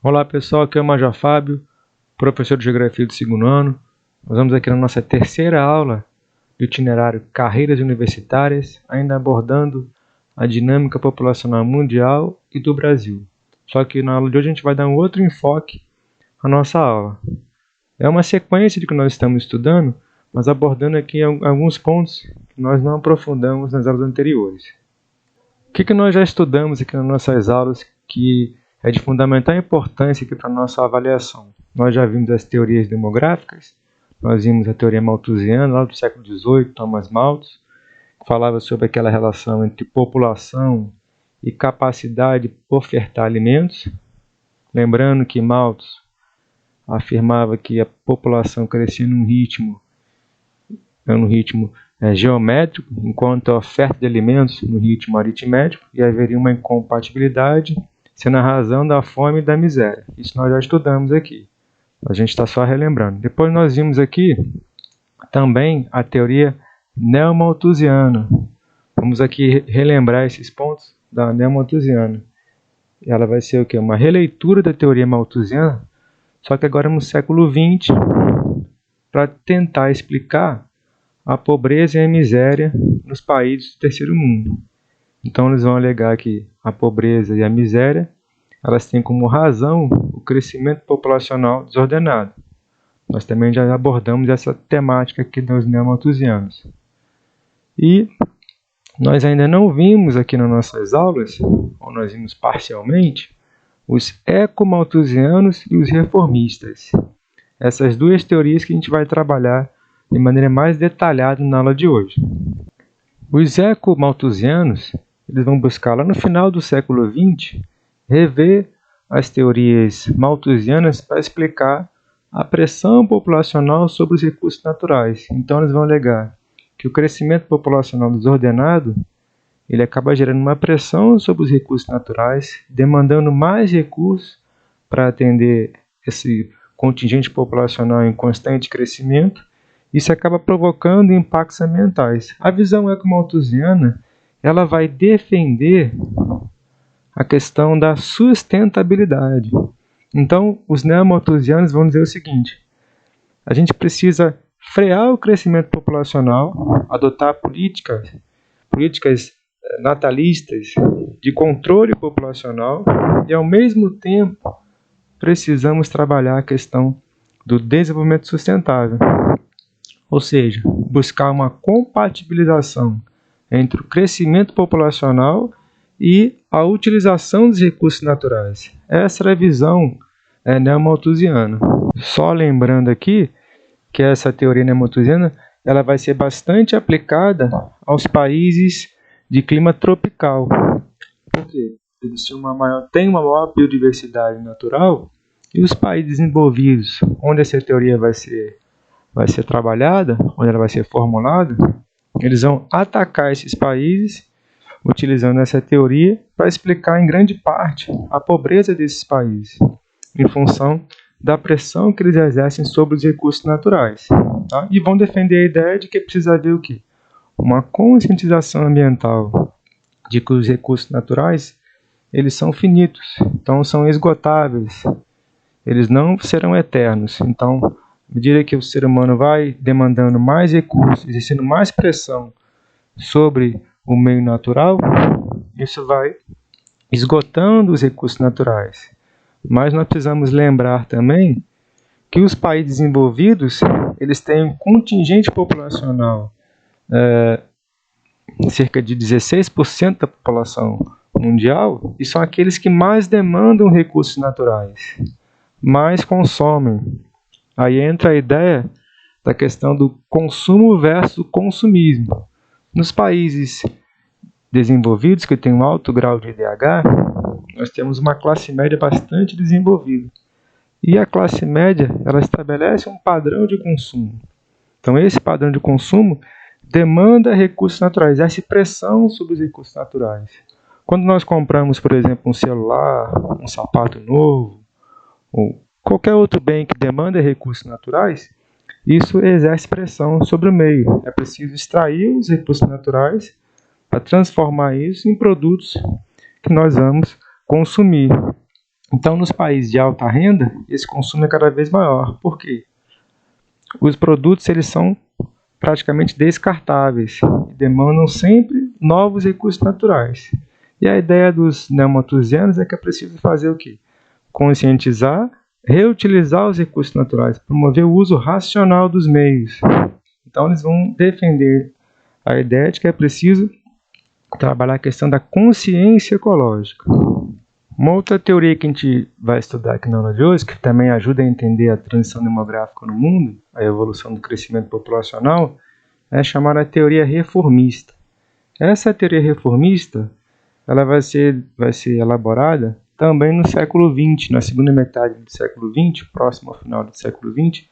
Olá pessoal, aqui é o Major Fábio, professor de Geografia do segundo ano. Nós vamos aqui na nossa terceira aula do itinerário Carreiras Universitárias, ainda abordando a dinâmica populacional mundial e do Brasil. Só que na aula de hoje a gente vai dar um outro enfoque à nossa aula. É uma sequência de que nós estamos estudando, mas abordando aqui alguns pontos que nós não aprofundamos nas aulas anteriores. O que nós já estudamos aqui nas nossas aulas que é de fundamental importância aqui para a nossa avaliação? Nós já vimos as teorias demográficas, nós vimos a teoria malthusiana, lá do século XVIII, Thomas Malthus, que falava sobre aquela relação entre população e capacidade de ofertar alimentos. Lembrando que Malthus afirmava que a população crescia num ritmo geométrico, enquanto a oferta de alimentos no ritmo aritmético, e haveria uma incompatibilidade, sendo a razão da fome e da miséria. Isso nós já estudamos aqui. A gente está só relembrando. Depois nós vimos aqui também a teoria neomalthusiana. Vamos aqui relembrar esses pontos da neomalthusiana. Ela vai ser o quê? Uma releitura da teoria malthusiana, só que agora no século XX, para tentar explicar a pobreza e a miséria nos países do terceiro mundo. Então eles vão alegar que a pobreza e a miséria, elas têm como razão o crescimento populacional desordenado. Nós também já abordamos essa temática aqui dos neomalthusianos. E nós ainda não vimos aqui nas nossas aulas, ou nós vimos parcialmente, os ecomalthusianos e os reformistas. Essas duas teorias que a gente vai trabalhar de maneira mais detalhada na aula de hoje. Os ecomalthusianos, eles vão buscar lá no final do século XX rever as teorias malthusianas para explicar a pressão populacional sobre os recursos naturais. Então eles vão alegar que o crescimento populacional desordenado ele acaba gerando uma pressão sobre os recursos naturais, demandando mais recursos para atender esse contingente populacional em constante crescimento. Isso acaba provocando impactos ambientais. A visão ecomalthusiana ela vai defender a questão da sustentabilidade. Então, os neomalthusianos vão dizer o seguinte: a gente precisa frear o crescimento populacional, adotar políticas natalistas de controle populacional e, ao mesmo tempo, precisamos trabalhar a questão do desenvolvimento sustentável. Ou seja, buscar uma compatibilização entre o crescimento populacional e a utilização dos recursos naturais. Essa era a visão neomalthusiana. Só lembrando aqui que essa teoria neomalthusiana ela vai ser bastante aplicada aos países de clima tropical. Por quê? Eles têm uma maior biodiversidade natural, e os países desenvolvidos, onde essa teoria vai ser trabalhada, onde ela vai ser formulada, eles vão atacar esses países utilizando essa teoria para explicar em grande parte a pobreza desses países, em função da pressão que eles exercem sobre os recursos naturais. Tá? E vão defender a ideia de que precisa haver o quê? Uma conscientização ambiental de que os recursos naturais eles são finitos, então são esgotáveis, eles não serão eternos. Então, à medida que o ser humano vai demandando mais recursos, exercendo mais pressão sobre o meio natural, isso vai esgotando os recursos naturais. Mas nós precisamos lembrar também que os países desenvolvidos eles têm um contingente populacional, cerca de 16% da população mundial, e são aqueles que mais demandam recursos naturais, mais consomem. Aí entra a ideia da questão do consumo versus consumismo. Nos países desenvolvidos, que têm um alto grau de IDH, nós temos uma classe média bastante desenvolvida. E a classe média ela estabelece um padrão de consumo. Então, esse padrão de consumo demanda recursos naturais, exerce pressão sobre os recursos naturais. Quando nós compramos, por exemplo, um celular, um sapato novo, ou qualquer outro bem que demanda recursos naturais, isso exerce pressão sobre o meio. É preciso extrair os recursos naturais para transformar isso em produtos que nós vamos consumir. Então, nos países de alta renda, esse consumo é cada vez maior. Por quê? Os produtos eles são praticamente descartáveis e demandam sempre novos recursos naturais. E a ideia dos neomalthusianos é que é preciso fazer o quê? Conscientizar, reutilizar os recursos naturais, promover o uso racional dos meios. Então, eles vão defender a ideia de que é preciso trabalhar a questão da consciência ecológica. Uma outra teoria que a gente vai estudar aqui na aula de hoje, que também ajuda a entender a transição demográfica no mundo, a evolução do crescimento populacional, é chamada teoria reformista. Essa teoria reformista ela vai ser elaborada também no século XX, na segunda metade do século XX, próximo ao final do século XX,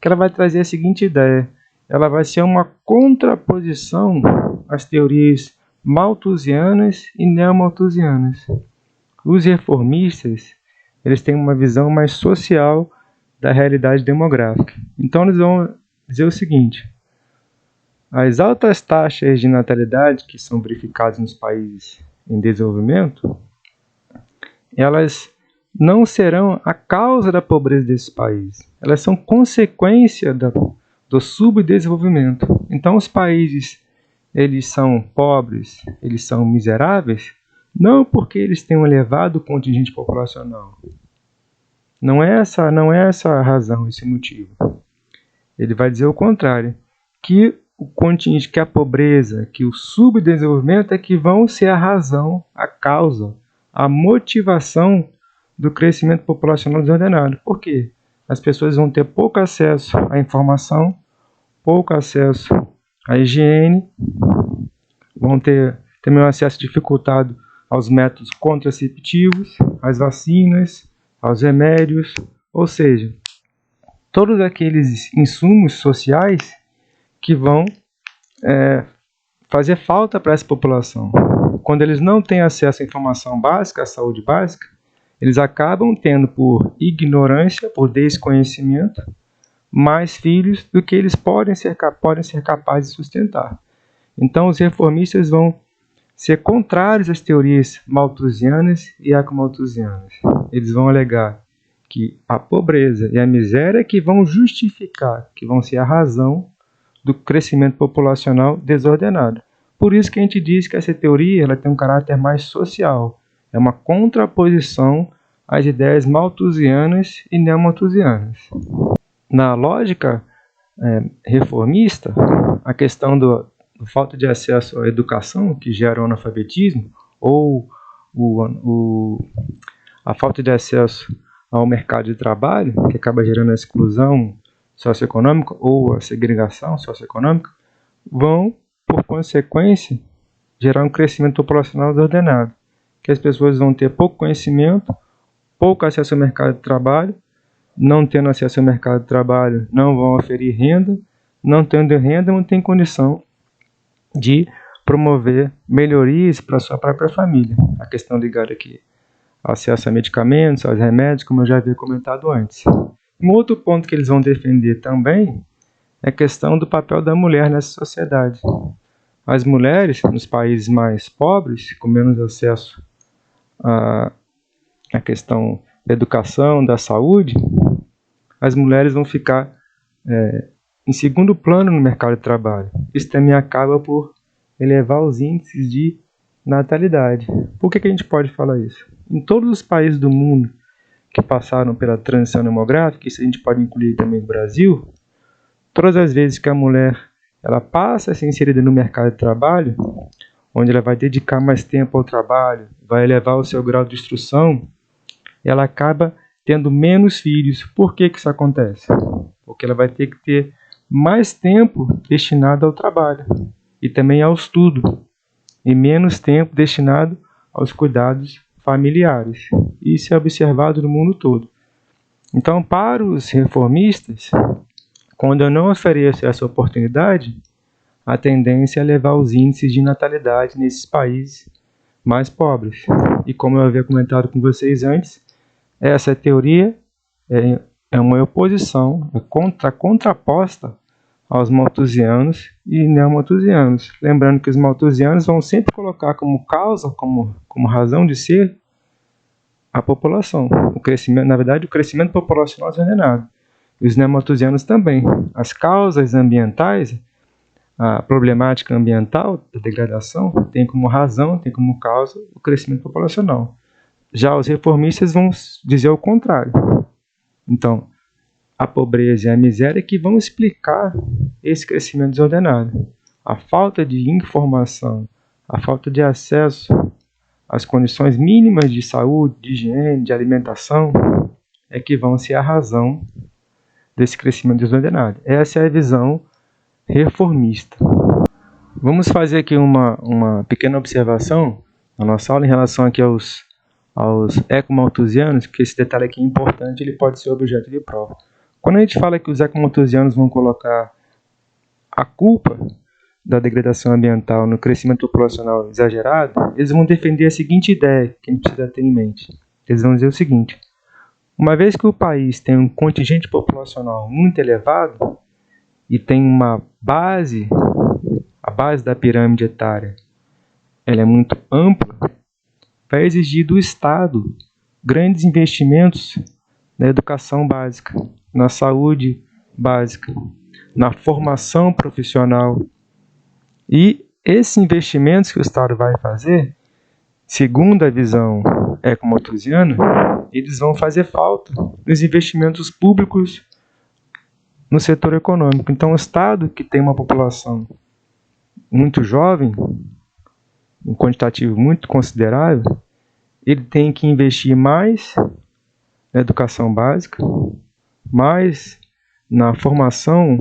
que ela vai trazer a seguinte ideia. Ela vai ser uma contraposição às teorias malthusianas e neomalthusianas. Os reformistas eles têm uma visão mais social da realidade demográfica. Então, eles vão dizer o seguinte: as altas taxas de natalidade que são verificadas nos países em desenvolvimento, elas não serão a causa da pobreza desses países. Elas são consequência do subdesenvolvimento. Então, os países eles são pobres, eles são miseráveis, não porque eles têm um elevado contingente populacional. Não é essa a razão, esse motivo. Ele vai dizer o contrário, que o contingente, que a pobreza, que o subdesenvolvimento é que vão ser a razão, a causa, a motivação do crescimento populacional desordenado. Por quê? As pessoas vão ter pouco acesso à informação, pouco acesso à higiene, vão ter também um acesso dificultado aos métodos contraceptivos, às vacinas, aos remédios, ou seja, todos aqueles insumos sociais que vão fazer falta para essa população. Quando eles não têm acesso à informação básica, à saúde básica, eles acabam tendo, por ignorância, por desconhecimento, mais filhos do que eles podem ser capazes de sustentar. Então, os reformistas vão ser contrários às teorias malthusianas e ecomalthusianas. Eles vão alegar que a pobreza e a miséria que vão justificar, que vão ser a razão do crescimento populacional desordenado. Por isso que a gente diz que essa teoria ela tem um caráter mais social. É uma contraposição às ideias malthusianas e neomalthusianas. Na lógica reformista, a questão da falta de acesso à educação, que gera o analfabetismo, ou a falta de acesso ao mercado de trabalho, que acaba gerando a exclusão socioeconômica ou a segregação socioeconômica, vão, por consequência, gerar um crescimento populacional desordenado, que as pessoas vão ter pouco conhecimento, pouco acesso ao mercado de trabalho, não tendo acesso ao mercado de trabalho, não vão oferir renda, não tendo renda, não tem condição de promover melhorias para a sua própria família. A questão ligada aqui ao acesso a medicamentos, aos remédios, como eu já havia comentado antes. Um outro ponto que eles vão defender também é a questão do papel da mulher nessa sociedade. As mulheres, nos países mais pobres, com menos acesso à questão da educação, da saúde, as mulheres vão ficar em segundo plano no mercado de trabalho. Isso também acaba por elevar os índices de natalidade. Por que a gente pode falar isso? Em todos os países do mundo que passaram pela transição demográfica, isso a gente pode incluir também o Brasil, todas as vezes que a mulher ela passa a ser inserida no mercado de trabalho, onde ela vai dedicar mais tempo ao trabalho, vai elevar o seu grau de instrução, ela acaba tendo menos filhos. Por que isso acontece? Porque ela vai ter que ter mais tempo destinado ao trabalho e também ao estudo, e menos tempo destinado aos cuidados familiares. Isso é observado no mundo todo. Então, para os reformistas, quando eu não ofereço essa oportunidade, a tendência é levar os índices de natalidade nesses países mais pobres. E como eu havia comentado com vocês antes, essa teoria é uma oposição, contraposta aos malthusianos e neomalthusianos. Lembrando que os malthusianos vão sempre colocar como causa, como razão de ser, a população. O crescimento, na verdade, o crescimento populacional desordenado. E os neomalthusianos também. As causas ambientais, a problemática ambiental da degradação, tem como razão, tem como causa o crescimento populacional. Já os reformistas vão dizer o contrário. Então, a pobreza e a miséria que vão explicar esse crescimento desordenado. A falta de informação, a falta de acesso às condições mínimas de saúde, de higiene, de alimentação, é que vão ser a razão desse crescimento desordenado. Essa é a visão reformista. Vamos fazer aqui uma pequena observação na nossa aula em relação aqui aos ecomalthusianos, que esse detalhe aqui é importante, ele pode ser objeto de prova. Quando a gente fala que os ecomalthusianos vão colocar a culpa da degradação ambiental no crescimento populacional exagerado, eles vão defender a seguinte ideia que a gente precisa ter em mente. Eles vão dizer o seguinte: uma vez que o país tem um contingente populacional muito elevado e tem uma base, a base da pirâmide etária, ela é muito ampla, vai exigir do Estado grandes investimentos na educação básica, na saúde básica, na formação profissional. E esses investimentos que o Estado vai fazer, segundo a visão ecomalthusiana, eles vão fazer falta nos investimentos públicos no setor econômico. Então, o Estado, que tem uma população muito jovem, um quantitativo muito considerável, ele tem que investir mais na educação básica, mais na formação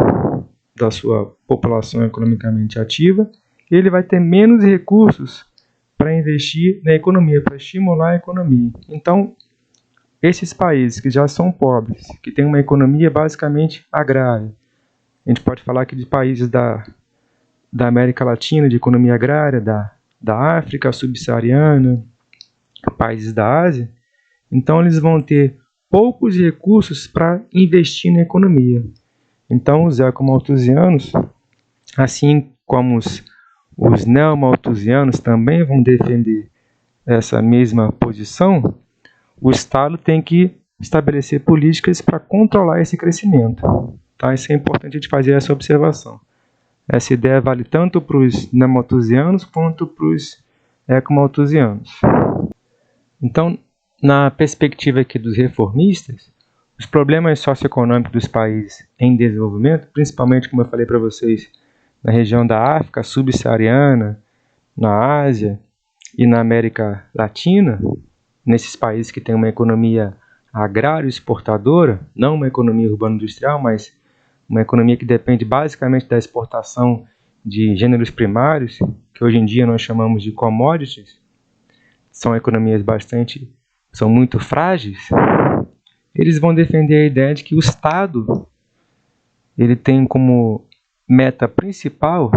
da sua população economicamente ativa, e ele vai ter menos recursos para investir na economia, para estimular a economia. Então, esses países que já são pobres, que têm uma economia basicamente agrária, a gente pode falar aqui de países da América Latina, de economia agrária, da África subsaariana, países da Ásia, então eles vão ter poucos recursos para investir na economia. Então, os ecomalthusianos, assim como os neomalthusianos também vão defender essa mesma posição, o Estado tem que estabelecer políticas para controlar esse crescimento. Tá? Isso é importante a gente fazer essa observação. Essa ideia vale tanto para os neomalthusianos quanto para os ecomalthusianos. Então, na perspectiva aqui dos reformistas, os problemas socioeconômicos dos países em desenvolvimento, principalmente, como eu falei para vocês, na região da África subsaariana, na Ásia e na América Latina, nesses países que têm uma economia agrário-exportadora, não uma economia urbano-industrial, mas uma economia que depende basicamente da exportação de gêneros primários, que hoje em dia nós chamamos de commodities, são economias são muito frágeis. Eles vão defender a ideia de que o Estado ele tem como meta principal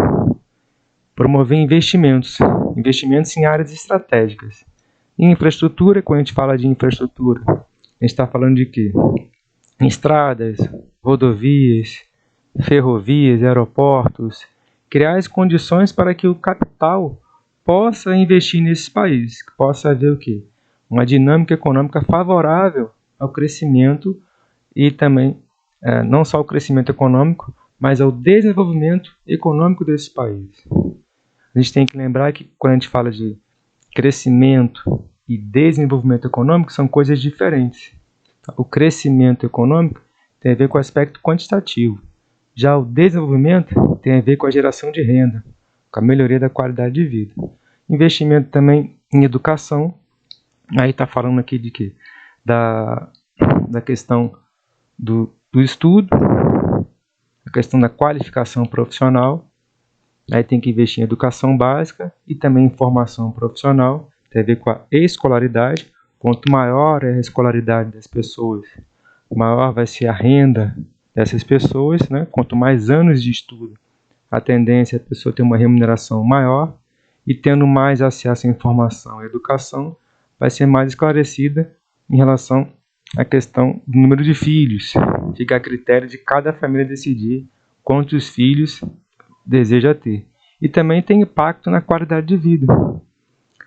promover investimentos em áreas estratégicas. Em infraestrutura, quando a gente fala de infraestrutura, a gente está falando de quê? Em estradas, rodovias, ferrovias, aeroportos, criar as condições para que o capital possa investir nesses países, que possa haver o quê? Uma dinâmica econômica favorável ao crescimento e também, não só ao crescimento econômico, mas ao desenvolvimento econômico desses países. A gente tem que lembrar que quando a gente fala de crescimento e desenvolvimento econômico, são coisas diferentes. O crescimento econômico tem a ver com o aspecto quantitativo. Já o desenvolvimento tem a ver com a geração de renda, com a melhoria da qualidade de vida. Investimento também em educação. Aí está falando aqui de quê? Da questão do estudo, a questão da qualificação profissional. Aí tem que investir em educação básica e também em formação profissional. Tem a ver com a escolaridade. Quanto maior é a escolaridade das pessoas, maior vai ser a renda dessas pessoas, né? Quanto mais anos de estudo, a tendência é a pessoa ter uma remuneração maior, e tendo mais acesso à informação e educação, vai ser mais esclarecida em relação à questão do número de filhos. Fica a critério de cada família decidir quantos filhos deseja ter. E também tem impacto na qualidade de vida.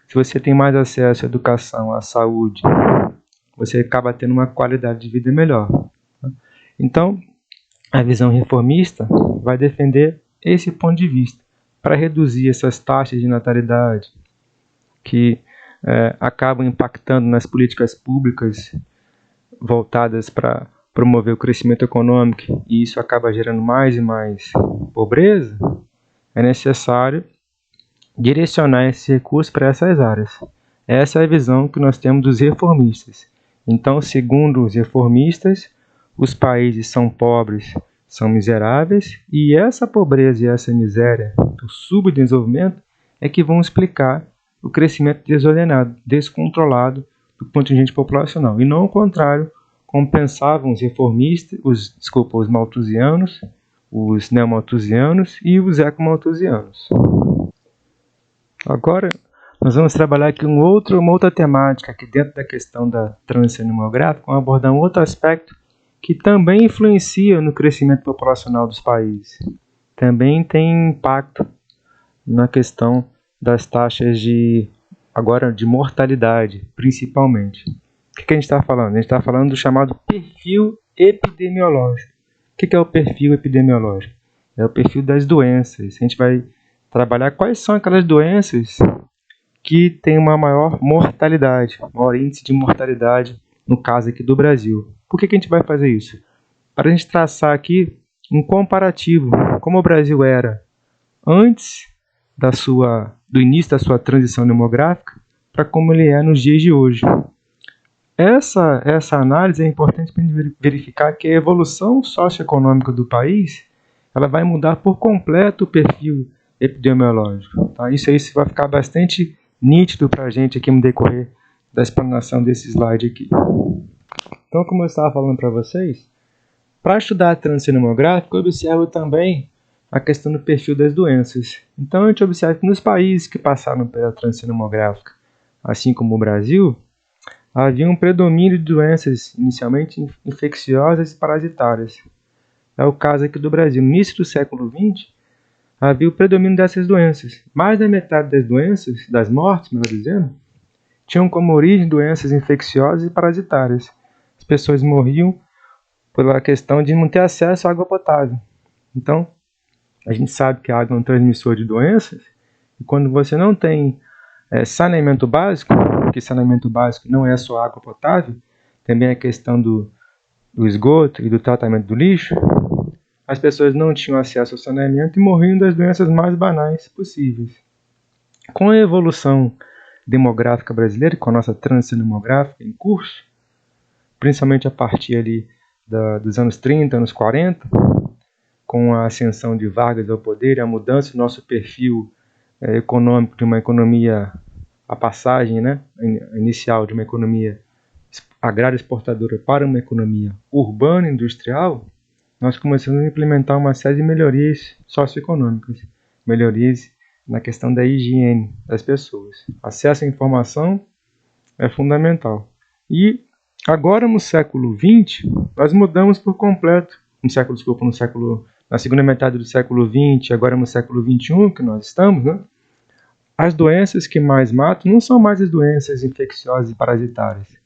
Se você tem mais acesso à educação, à saúde, você acaba tendo uma qualidade de vida melhor. Então, a visão reformista vai defender esse ponto de vista, para reduzir essas taxas de natalidade que acabam impactando nas políticas públicas voltadas para promover o crescimento econômico, e isso acaba gerando mais e mais pobreza. É necessário direcionar esse recurso para essas áreas. Essa é a visão que nós temos dos reformistas. Então, segundo os reformistas, os países são pobres, são miseráveis, e essa pobreza e essa miséria do subdesenvolvimento é que vão explicar o crescimento desordenado, descontrolado do contingente populacional, e não o contrário, como pensavam os reformistas, os malthusianos, os neomalthusianos e os ecomalthusianos. Agora, nós vamos trabalhar aqui uma outra temática aqui dentro da questão da transição demográfica, vamos abordar um outro aspecto que também influencia no crescimento populacional dos países. Também tem impacto na questão das taxas de mortalidade, principalmente. O que a gente está falando? A gente está falando do chamado perfil epidemiológico. O que é o perfil epidemiológico? É o perfil das doenças. A gente vai trabalhar quais são aquelas doenças que têm uma maior mortalidade, maior índice de mortalidade, no caso aqui do Brasil. Por que a gente vai fazer isso? Para a gente traçar aqui um comparativo, como o Brasil era antes do início da sua transição demográfica, para como ele é nos dias de hoje. Essa análise é importante para verificar que a evolução socioeconômica do país ela vai mudar por completo o perfil epidemiológico. Tá? Isso aí vai ficar bastante nítido para a gente aqui no decorrer da explanação desse slide aqui. Então, como eu estava falando para vocês, para estudar a transição demográfica, eu observo também a questão do perfil das doenças. Então, a gente observa que nos países que passaram pela transição demográfica, assim como o Brasil, havia um predomínio de doenças inicialmente infecciosas e parasitárias. É o caso aqui do Brasil. No início do século XX, havia o predomínio dessas doenças. Mais da metade das doenças, das mortes, melhor dizendo, tinham como origem doenças infecciosas e parasitárias. As pessoas morriam pela questão de não ter acesso à água potável. Então, a gente sabe que a água é um transmissor de doenças, e quando você não tem saneamento básico, que saneamento básico não é só água potável, também a questão do esgoto e do tratamento do lixo, as pessoas não tinham acesso ao saneamento e morriam das doenças mais banais possíveis. Com a evolução demográfica brasileira, com a nossa transição demográfica em curso, principalmente a partir ali dos anos 30, anos 40, com a ascensão de Vargas ao poder e a mudança do nosso perfil econômico de uma economia, a passagem inicial de uma economia agrária exportadora para uma economia urbana industrial, nós começamos a implementar uma série de melhorias socioeconômicas, melhorias na questão da higiene das pessoas. Acesso à informação é fundamental. E agora no século XX, nós mudamos por completo, na segunda metade do século XX, agora no século XXI que nós estamos, as doenças que mais matam não são mais as doenças infecciosas e parasitárias.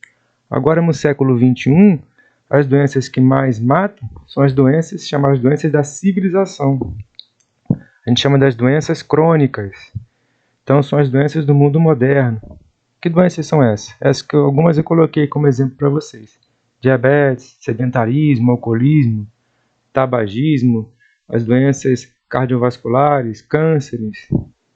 Agora no século XXI, as doenças que mais matam são as doenças chamadas doenças da civilização. A gente chama das doenças crônicas. Então, são as doenças do mundo moderno. Que doenças são essas? Essas que algumas eu coloquei como exemplo para vocês. Diabetes, sedentarismo, alcoolismo, tabagismo, as doenças cardiovasculares, cânceres.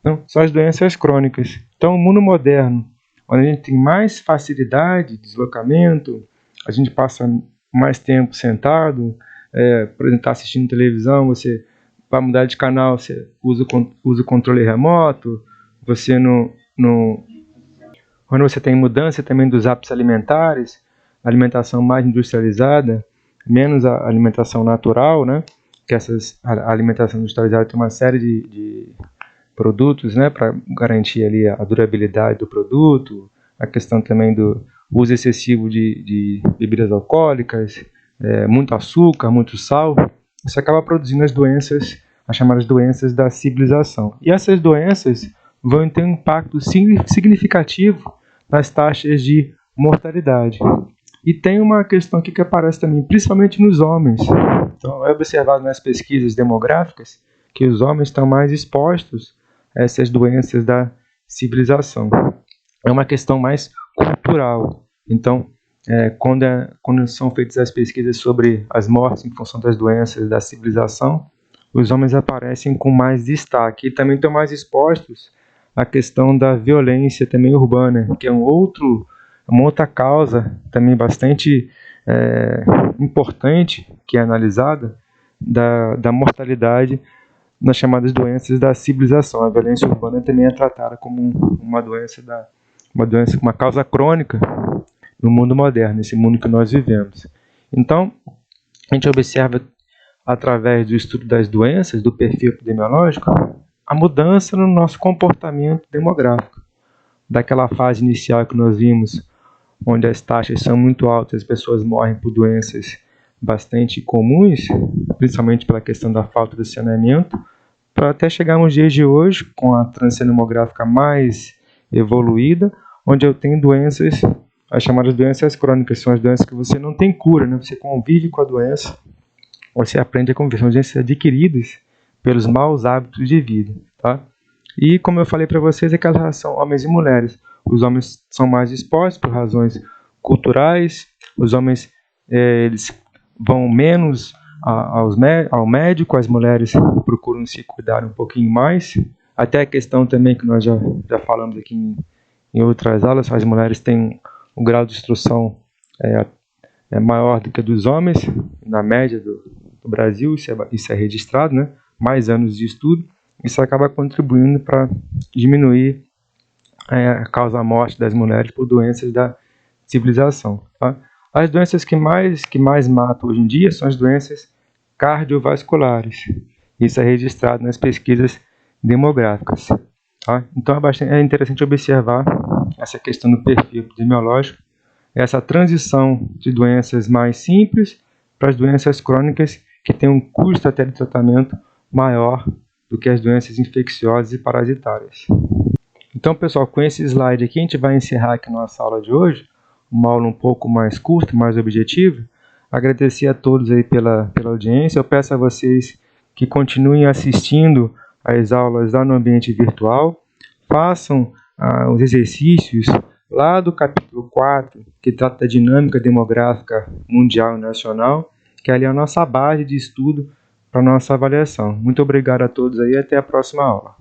Não, são as doenças crônicas. Então, o mundo moderno, onde a gente tem mais facilidade de deslocamento, a gente passa mais tempo sentado, por exemplo, está assistindo televisão, você vai mudar de canal, você usa o controle remoto, você quando você tem mudança também dos hábitos alimentares, alimentação mais industrializada, menos a alimentação natural, que a alimentação industrializada tem uma série de produtos, para garantir ali a durabilidade do produto, a questão também do uso excessivo de bebidas alcoólicas, muito açúcar, muito sal, isso acaba produzindo as doenças, as chamadas doenças da civilização. E essas doenças vão ter um impacto significativo nas taxas de mortalidade. E tem uma questão aqui que aparece também, principalmente nos homens. Então, é observado nas pesquisas demográficas que os homens estão mais expostos a essas doenças da civilização. É uma questão mais cultural. Então, quando são feitas as pesquisas sobre as mortes em função das doenças da civilização, os homens aparecem com mais destaque e também estão mais expostos à questão da violência também urbana, que é uma outra causa também bastante importante que é analisada da mortalidade nas chamadas doenças da civilização. A violência urbana também é tratada como uma causa crônica no mundo moderno, nesse mundo que nós vivemos. Então, a gente observa, através do estudo das doenças, do perfil epidemiológico, a mudança no nosso comportamento demográfico. Daquela fase inicial que nós vimos, onde as taxas são muito altas, as pessoas morrem por doenças bastante comuns, principalmente pela questão da falta de saneamento, para até chegar nos dias de hoje, com a transição demográfica mais evoluída, onde eu tenho doenças, as chamadas doenças crônicas, são as doenças que você não tem cura, né? Você convive com a doença, você aprende a conviver, são doenças adquiridas pelos maus hábitos de vida, tá? E como eu falei para vocês, é que a relação homens e mulheres. Os homens são mais expostos por razões culturais, os homens eles vão menos ao médico, as mulheres procuram se cuidar um pouquinho mais. Até a questão também que nós já falamos aqui em outras aulas, as mulheres têm um grau de instrução maior do que a dos homens, na média do Brasil, isso é registrado, né? Mais anos de estudo. Isso acaba contribuindo para diminuir a causa-morte das mulheres por doenças da civilização. Tá? As doenças que mais matam hoje em dia são as doenças cardiovasculares. Isso é registrado nas pesquisas demográficas. Tá? Então é interessante observar essa questão do perfil epidemiológico, essa transição de doenças mais simples para as doenças crônicas que têm um custo até de tratamento maior do que as doenças infecciosas e parasitárias. Então, pessoal, com esse slide aqui, a gente vai encerrar aqui a nossa aula de hoje, uma aula um pouco mais curta, mais objetiva. Agradecer a todos aí pela audiência. Eu peço a vocês que continuem assistindo às aulas lá no ambiente virtual, façam os exercícios lá do capítulo 4, que trata da dinâmica demográfica mundial e nacional, que ali é a nossa base de estudo para a nossa avaliação. Muito obrigado a todos aí e até a próxima aula.